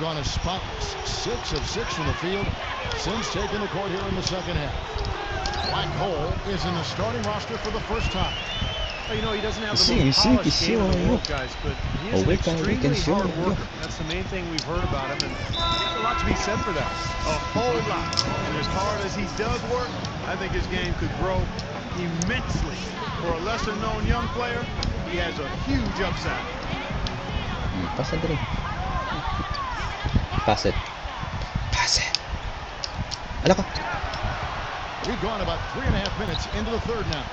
gone a spotless 6 of 6 from the field since taking the court here in the second half. Black Hole is in the starting roster for the first time. Well, you know, he doesn't have the most polished game in the world, guys, but he is an extremely hard worker. That's the main thing we've heard about him, and there's a lot to be said for that. A whole lot. And as hard as he does work, I think his game could grow immensely. For a lesser-known young player, he has a huge upside. Pass it. Pass it. Pass it. Alaka. We've gone about 3.5 minutes into the third now.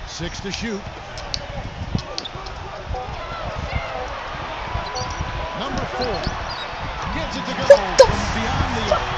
6 to shoot. Number 4 gets it to go from beyond the arc.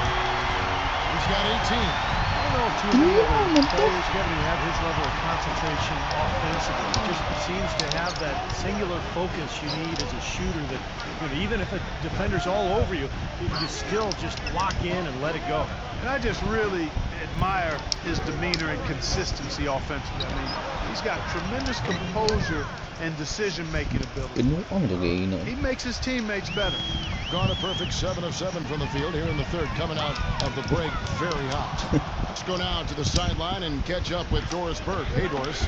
He's got 18. I don't know if too many other players have his level of concentration offensively. He just seems to have that singular focus you need as a shooter that, you know, even if a defender's all over you, you still just lock in and let it go. And I just really admire his demeanor and consistency offensively. I mean, he's got tremendous composure and decision-making ability. He makes his teammates better. Gone a perfect 7 of 7 from the field here in the third, coming out of the break very hot. Let's go now to the sideline and catch up with Doris Burke. Hey, Doris.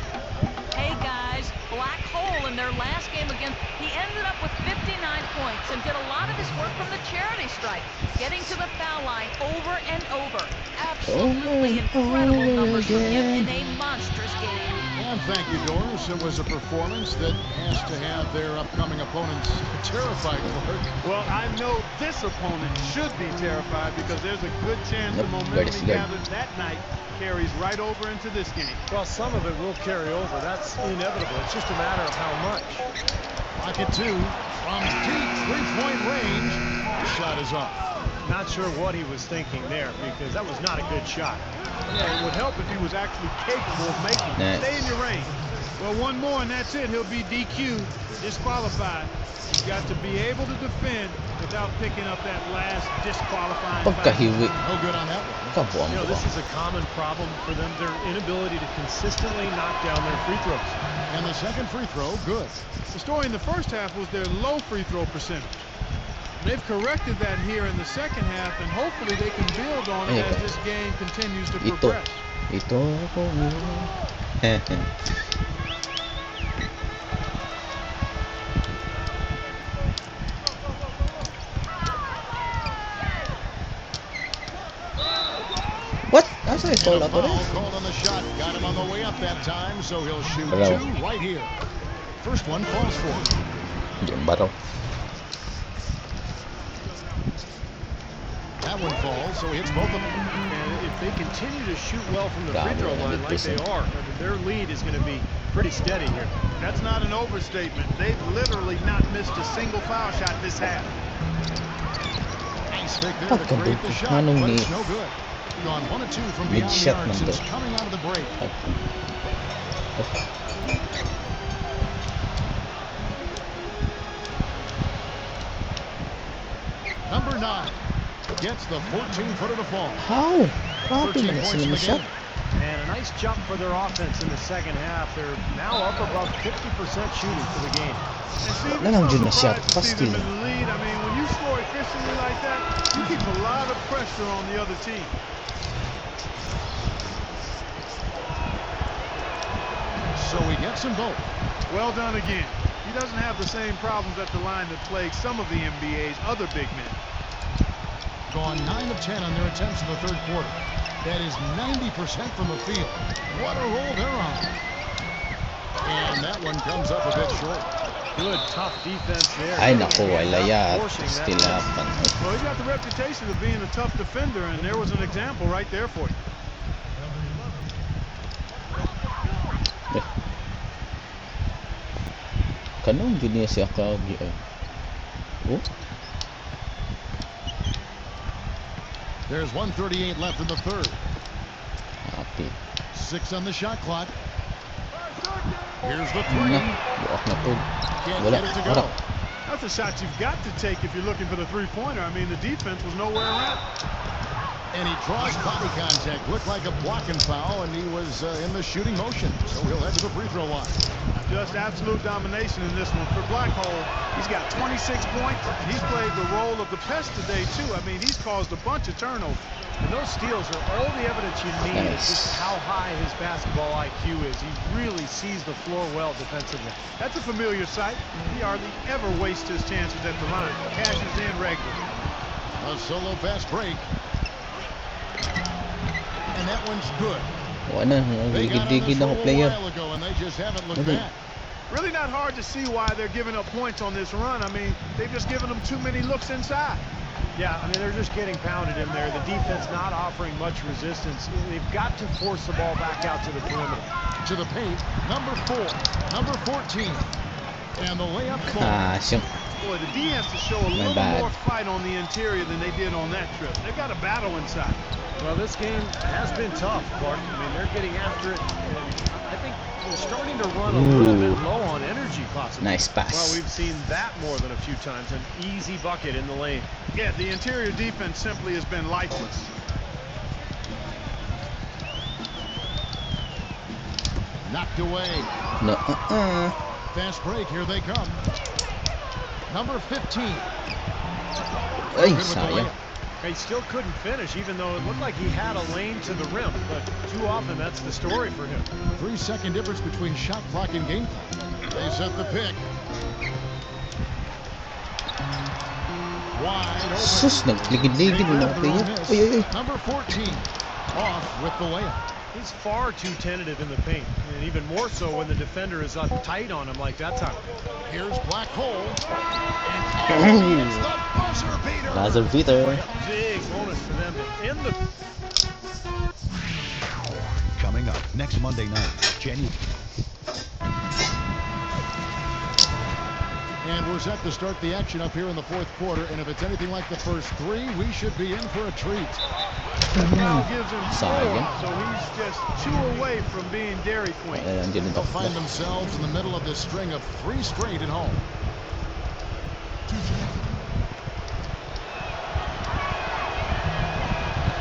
Hey, guys. Black Hole in their last game against, he ended up with 59 points and did a lot of his work from the charity stripe, getting to the foul line over and over. Absolutely incredible numbers from him in a monstrous game. And thank you, Doris. It was a performance that has to have their upcoming opponents terrified, Clark. Well, I know this opponent should be terrified because there's a good chance the momentum he gathered that night carries right over into this game. Well, some of it will carry over. That's inevitable. It's just a matter of how much. Pocket 2 from deep three-point range. The shot is off. Not sure what he was thinking there because that was not a good shot. Yeah, it would help if he was actually capable of making it. Stay in your range. Well, one more and that's it. He'll be DQ'd, disqualified. You've got to be able to defend without picking up that last disqualifying foul. No good on that one. You know, this is a common problem for them, their inability to consistently knock down their free throws. And the second free throw, good. The story in the first half was their low free throw percentage. They've corrected that here in the second half, and hopefully they can build on it as this game continues to progress. What? That's a foul called on the shot. Got him on the way up that time, so he'll shoot 2 right here. First one falls for him. That one falls, so he hits both of them. And if they continue to shoot well from the free throw line like they are, their lead is going to be pretty steady here. That's not an overstatement. They've literally not missed a single foul shot this half. Nice pick there to create the shot, but it's no good. Gone 1 of 2 from beyond the arc since coming out of the break. Number 9 gets the 14-footer to fall. How? 13 points in the game. And a nice jump for their offense in the second half. They're now up above 50% shooting for the game. And see them in the lead. I mean, when you score efficiently like that, you keep a lot of pressure on the other team. So he gets them both. Well done again. He doesn't have the same problems at the line that plague some of the NBA's other big men. Gone 9 of 10 on their attempts in the third quarter. That is 90% from the field. What a roll they're on. And that one comes up a bit short. Good, tough defense there. Ay, naku, wala yan. Still up. Well, he's got the reputation of being a tough defender, and there was an example right there for you. Kanong gini siya kagi ay. Oh. There's 1:38 left in the third. Happy. 6 on the shot clock. Here's the 3. Can't get it to go. That's a shot you've got to take if you're looking for the three-pointer. I mean, the defense was nowhere around. And he draws body contact. Looked like a blocking foul, and he was in the shooting motion. So he'll head to the free throw line. Just absolute domination in this one. For Blackhole, he's got 26 points. He's played the role of the pest today, too. I mean, he's caused a bunch of turnovers. And those steals are all the evidence you need of just how high his basketball IQ is. He really sees the floor well defensively. That's a familiar sight. He hardly ever wastes his chances at the line. Cashes in regularly. A solo fast break. And that one's good. Wala na, They got on this ligid-ligid roll ako a player. while ago, and they just haven't looked Okay. back. Really not hard to see why they're giving up points on this run. I mean, they've just given them too many looks inside. Yeah, I mean, they're just getting pounded in there. The defense not offering much resistance. They've got to force the ball back out to the perimeter. To the paint, number 4, number 14. And the layup ball. Asyong. Boy, the D has to show a little bad. more fight on the interior than they did on that trip. They've got a battle inside. Well, this game has been tough, Clark. I mean, they're getting after it. And I think they're starting to run a little bit low on energy, possibly. Nice pass. Well, we've seen that more than a few times. An easy bucket in the lane. Yeah, the interior defense simply has been lifeless. Knocked away. No, Fast break, here they come. Number 15. Ay, Good with the sayang. layup. He still couldn't finish, even though it looked like he had a lane to the rim. But too often, that's the story for him. 3-second difference between shot clock and game clock. They set the pick. Wide open. Sus, nagligid-ligid na ako player. Uy, uy, uy. Number 14. Off with the layup. He's far too tentative in the paint, and even more so when the defender is up tight on him like that time. Here's Black Hole. And it's the buzzer beater. Buzzer beater. Big bonus for them to end the... Coming up next Monday night, January. And we're set to start the action up here in the fourth quarter. And if it's anything like the first 3, we should be in for a treat. The foul gives him 4, Sayang. so he's just 2 away from being Dairy Queen. Nandiyan din They'll ako. find themselves in the middle of this string of 3 straight at home.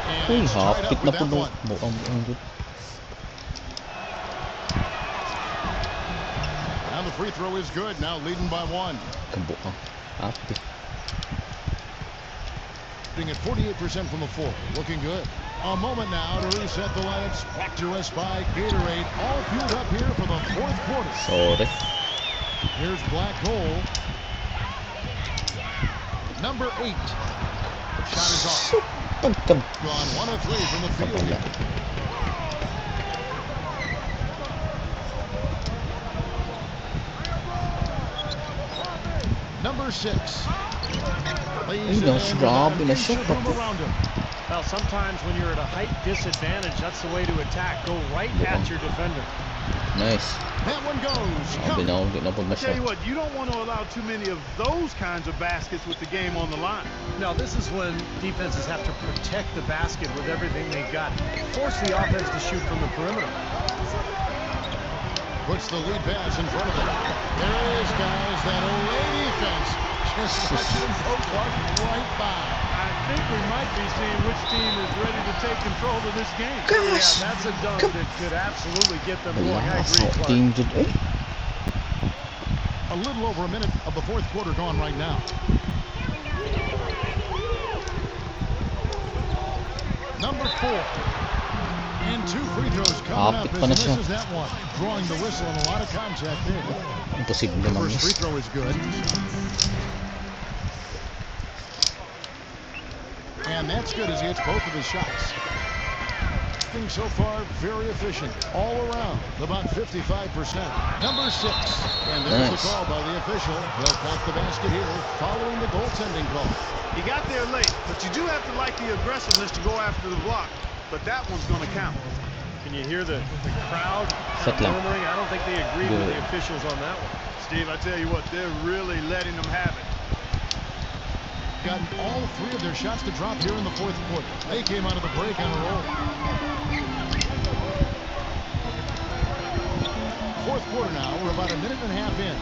And Uy, it's tied hapit up na with po that no. one. Mukhang good. Now the free throw is good. Now leading by 1. Kabuang. Hapit. Shooting at 48% from the floor. Looking good. A moment now to reset the lineups. Brought to us by Gatorade. All fueled up here for the fourth quarter. Sorry. Here's Black Hole. Number 8. Shot is off. Pagkab. Gone 1 of 3 from the field here. Number 6. Lays it no, in grabe with na an siya. inch of room around him. Well, sometimes when you're at a height disadvantage, that's the way to attack. Go right at your defender. Nice. That one goes. Sabi na ako, hindi na po I tell you masyado. what, you don't want to allow too many of those kinds of baskets with the game on the line. Now, this is when defenses have to protect the basket with everything they've got. Force the offense to shoot from the perimeter. Puts the lead pass in front of them. There it is, guys. That away defense. Just watching them go right by. I think we might be seeing which team is ready to take control of this game. Gosh. Yeah, that's a dunk that could absolutely get them going. I Wala, agree, so Clark. injured. Ay, A little over a minute of the fourth quarter gone right now. Number 4. And 2 free throws coming up Hapit as pa he na siya. misses that one. Drawing the whistle and a lot of contact there. imposible The naman first free miss. throw is good. And that's good as he hits both of his shots. So far, very efficient all around, about 55%. Number 6, and there's Nice. the call by the official. They'll pack the basket here, following the goaltending call. He got there late, but you do have to like the aggressiveness to go after the block. But that one's going to count. Can you hear the crowd Set lang. murmuring? I don't think they agreed with Good. the officials on that one. Steve, I tell you what, they're really letting them have it. Gotten all 3 of their shots to drop here in the fourth quarter. They came out of the break on a roll. Fourth quarter now. We're about a minute and a half in.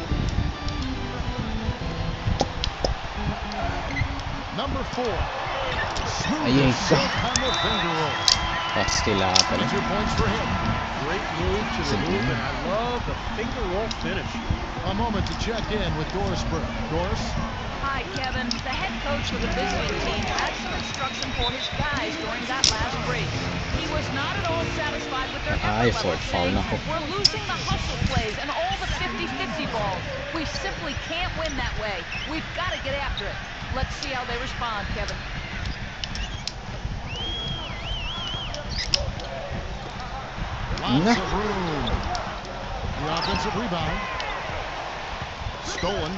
Number 4. Smooth Ayun as silk on the finger roll. Pasti laban. And 2 points for him. Great move to the Sige. move, and I love the finger roll finish. A moment to check in with Doris Burke. Doris? Hi, Kevin. The head coach of the visiting team had some instruction for his guys during that last break. He was not at all satisfied with their Ay, effort level, foul saying, na ko. we're losing the hustle plays and all the 50-50 balls. We simply can't win that way. We've got to get after it. Let's see how they respond, Kevin. Lots of room. The offensive rebound. Stolen.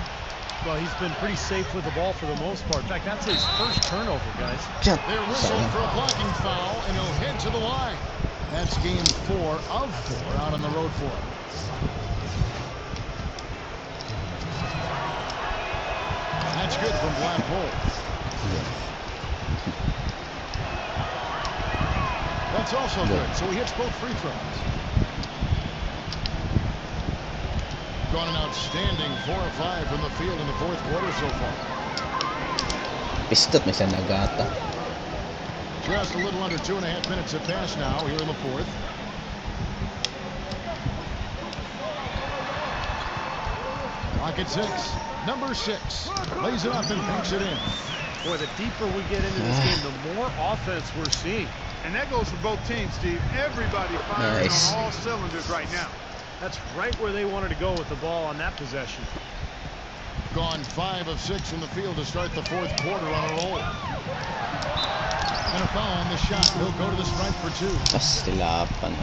Well, he's been pretty safe with the ball for the most part. In fact, that's his first turnover, guys. Jump. They're whistled for a blocking foul, and he'll head to the line. That's game 4 of 4 out on the road for him. That's good from Black Hole. That's also good. So he hits both free throws. Gone an outstanding 4 of 5 from the field in the 4th quarter so far. Pistot may sa nagata. Just a little under 2.5 minutes have passed now here in the 4th. Clock at 6. Number 6 lays it up and banks it in. Boy, the deeper we get into this game, the more offense we're seeing. And that goes for both teams, Steve. Everybody firing Nice. on all cylinders right now. That's right where they wanted to go with the ball on that possession. Gone 5 of 6 from the field to start the 4th quarter on a roll. And a foul on the shot. He'll go to the stripe for 2. Pasti laban.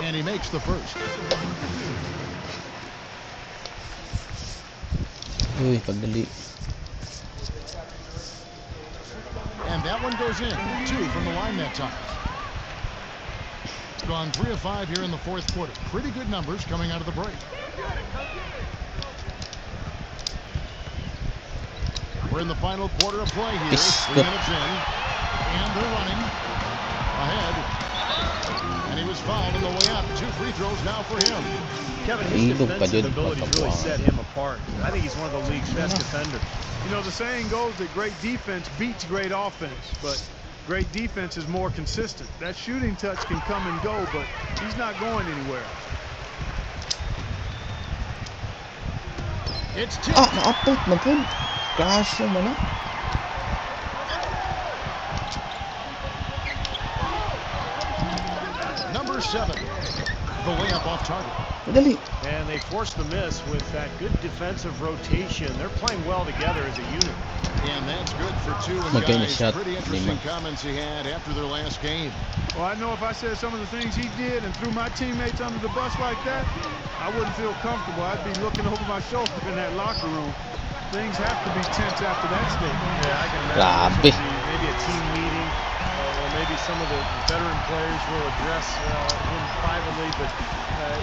And he makes the first. Uy, pagdali. And that one goes in. 2 from the line that time. Gone 3 of 5 here in the 4th quarter. Pretty good numbers coming out of the break. We're in the final quarter of play here. 3 minutes in. And they're running ahead. And he was fouled on the way up. 2 free throws now for him. Kevin, his Ilog pa defensive dun abilities really pagkabuangan. set him apart. I think he's one of the league's best defenders. You know, the saying goes that great defense beats great offense, but great defense is more consistent. That shooting touch can come and go, but he's not going anywhere. It's tipped. Ah, naapot na po. Kaso man na. Number 7. The layup off target. Madali. And they forced the miss with that good defensive rotation. They're playing well together as a unit. And that's good for 2. And Maganda guys, shot. pretty interesting Lima. comments he had after their last game. Well, I know if I said some of the things he did and threw my teammates under the bus like that, I wouldn't feel comfortable. I'd be looking over my shoulder in that locker room. Things have to be tense after that statement. Yeah, I can Grabe. imagine maybe a team meeting, or maybe some of the veteran players will address him privately. But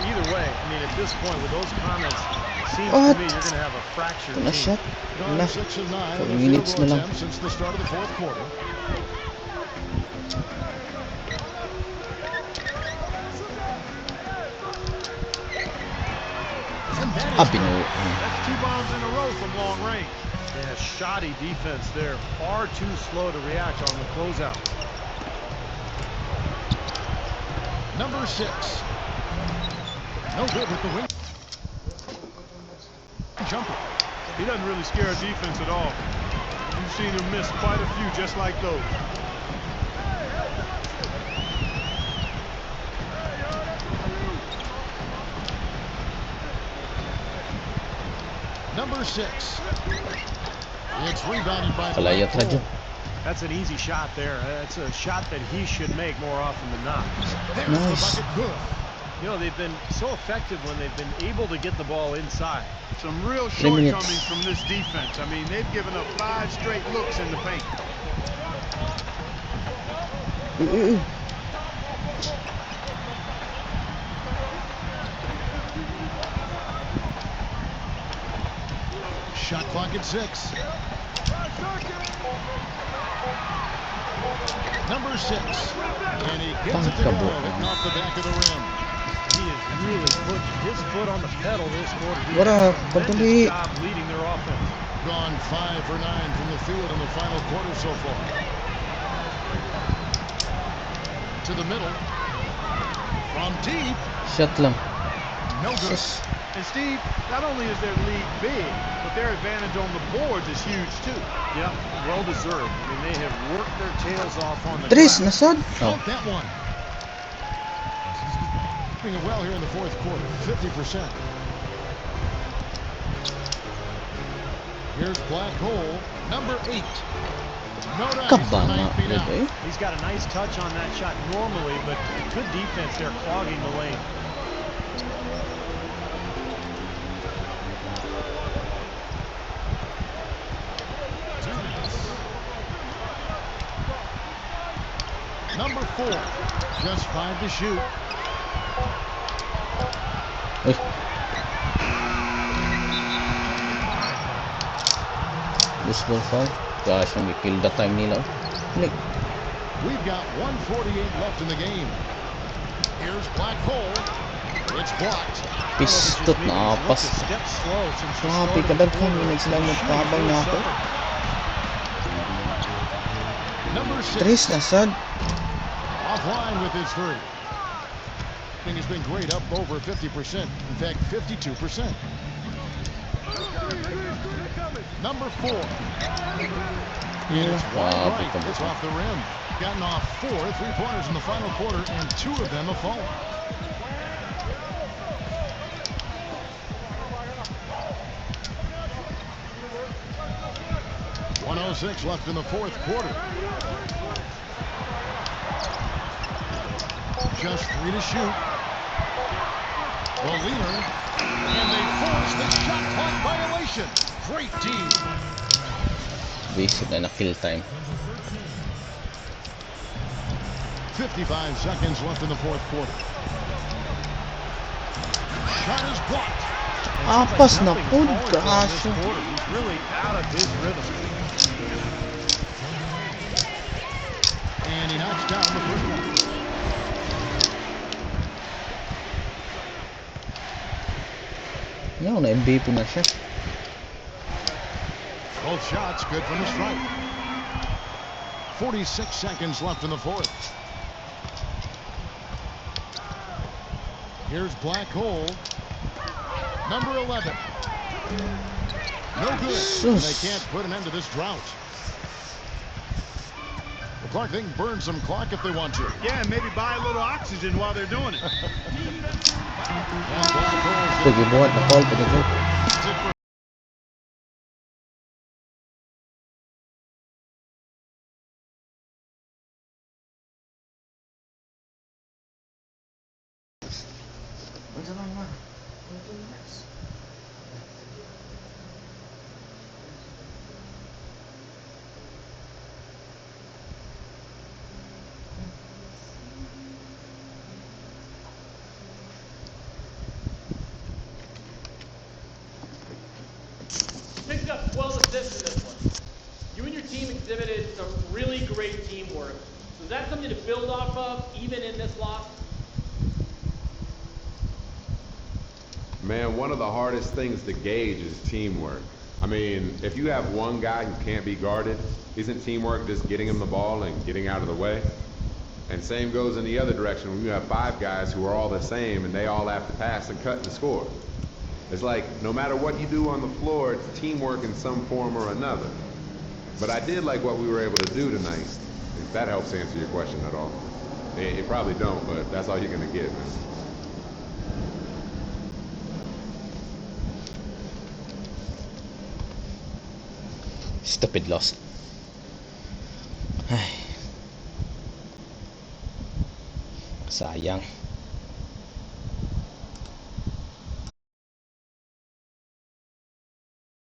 either way, I mean, at this point, with those comments, it seems What? to me you're going to have a fractured Ito na team. shot. Gone Wala. 6 of 9 4 on the minutes field na goal lang. attempts since the start of the 4th quarter. And that Ah, is good. binuo. That's 2 bombs in a row from long range. Yeah, shoddy defense there. Far too slow to react on the closeout. Number 6. No good with the wing. Jumper. He doesn't really scare a defense at all. You've seen him miss quite a few just like those. Number 6. It's rebounded by Kalayat Black na dyan. Hole. That's an easy shot there. That's a shot that he should make more often than not. There's Nice. the bucket. Good. You know, they've been so effective when they've been able to get the ball inside. Some real 3 minutes. shortcomings from this defense. I mean, they've given up 5 straight looks in the paint. Shot clock at 6. Number 6. And he gets it to go. Hitting off the back of the rim. He has really put his foot on the pedal this quarter. He What did up? a tremendous Pagdali. job leading their offense. gone 5 for 9 from the field in the final quarter so far. To the middle. From deep. Shot lang. No good. And Steve, not only is their lead big, but their advantage on the boards is huge too. Yep, well deserved. I mean, they have worked their tails off on the Tris, ground. nasod? Oh. Count that one. Doing it well here in the fourth quarter. 50%. Here's Black Hole, number 8. No dice. Kabang nga, Tonight beat out. bebe. He's got a nice touch on that shot normally, but good defense there clogging the lane. Number 4, just 5 to shoot. Uy. Loose ball foul. Gosh, nag-kill the time nila. Like, We've got 1:48 left in the game. Here's Black Hole. It's blocked. pistot na Looked a apas. step slow since the Grabe, start of the kadaghan quarter. minutes lang nagtabang na ako. Number 6, Tris, nasod? offline with his 3. Thing has been great, up over 50%. In fact, 52%. Number 4. And it's wide Wow, right. It's off the rim. Gotten off 4 3-pointers in the final quarter, and 2 of them have fallen. .106 left in the fourth quarter. Just 3 to shoot. The leader, and they force the shot clock violation. Great D. Basic na kill time. 55 seconds left in the fourth quarter. Shot is blocked. Apas na po, Nothing's falling for him this gaso. quarter. He's really out of his rhythm. And he knocks down the first one. Yan, na-MVP na siya. Both shots good from the strike. 46 seconds left in the fourth. Here's Black Hole. Number 11. No good. And they can't put an end to this drought. Well, Clark, they can burn some clock if they want to. Yeah, and maybe buy a little oxygen while they're doing it. And Black Hole's Pwede buhat na call, pwede go. That's it for Picked up 12 assists in this one. You and your team exhibited some really great teamwork. Was that something to build off of, even in this loss? Man, one of the hardest things to gauge is teamwork. I mean, if you have one guy who can't be guarded, isn't teamwork just getting him the ball and getting out of the way? And same goes in the other direction when you have 5 guys who are all the same and they all have to pass and cut and score. It's like, no matter what you do on the floor, it's teamwork in some form or another. But I did like what we were able to do tonight, if that helps answer your question at all. It probably don't, but that's all you're gonna get, man. Stupid loss. Ay. Sayang.